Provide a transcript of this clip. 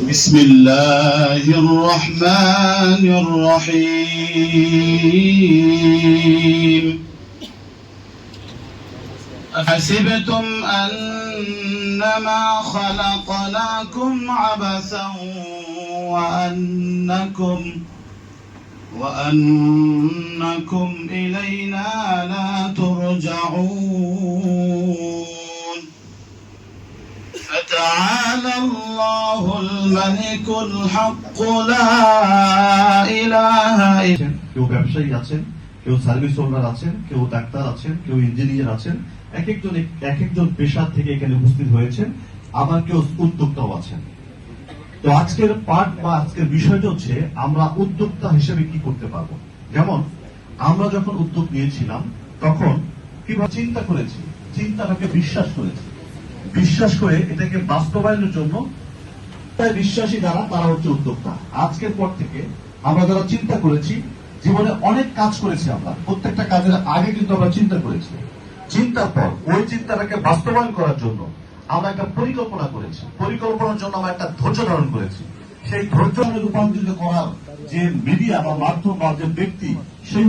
بسم الله الرحمن الرحيم أحسبتم أنما خلقناكم عبثا وأنكم إلينا لا ترجعون فتعالى الله الملك الحق لا إله إلا কেউ ব্যবসায়ী আছেন, কেউ সার্ভিস হোল্ডার আছেন, কেউ ডাক্তার আছেন, কেউ ইঞ্জিনিয়ার আছেন, এক একজন পেশা থেকে এখানে উপস্থিত হয়েছেন, আবার কেউ উদ্যোক্তাও আছেন। তো আজকের পার্ট বা আজকের বিষয়টা হচ্ছে আমরা উদ্যোক্তা হিসেবে কি করতে পারবো। যেমন আমরা যখন উদ্যোগ নিয়েছিলাম তখন কিভাবে চিন্তা করেছি, চিন্তাটাকে বিশ্বাস করে এটাকে বাস্তবায়নের জন্য বিশ্বাসী যারা তারা হচ্ছে উদ্যোক্তা। আজকের পর থেকে আমরা যারা চিন্তা করেছি, জীবনে অনেক কাজ করেছি, আমরা প্রত্যেকটা কাজের আগে কিন্তু আমরা চিন্তা করেছি, চিন্তার পর ওই চিন্তাটাকে বাস্তবায়ন করার জন্য আমরা একটা পরিকল্পনা করেছি, পরিকল্পনার জন্য আমরা একটা ধৈর্য ধারণ করেছি। সেই ধৈর্য রূপান্তরিত করার যে মিডিয়া বা মাধ্যম বা যে ব্যক্তি, সেই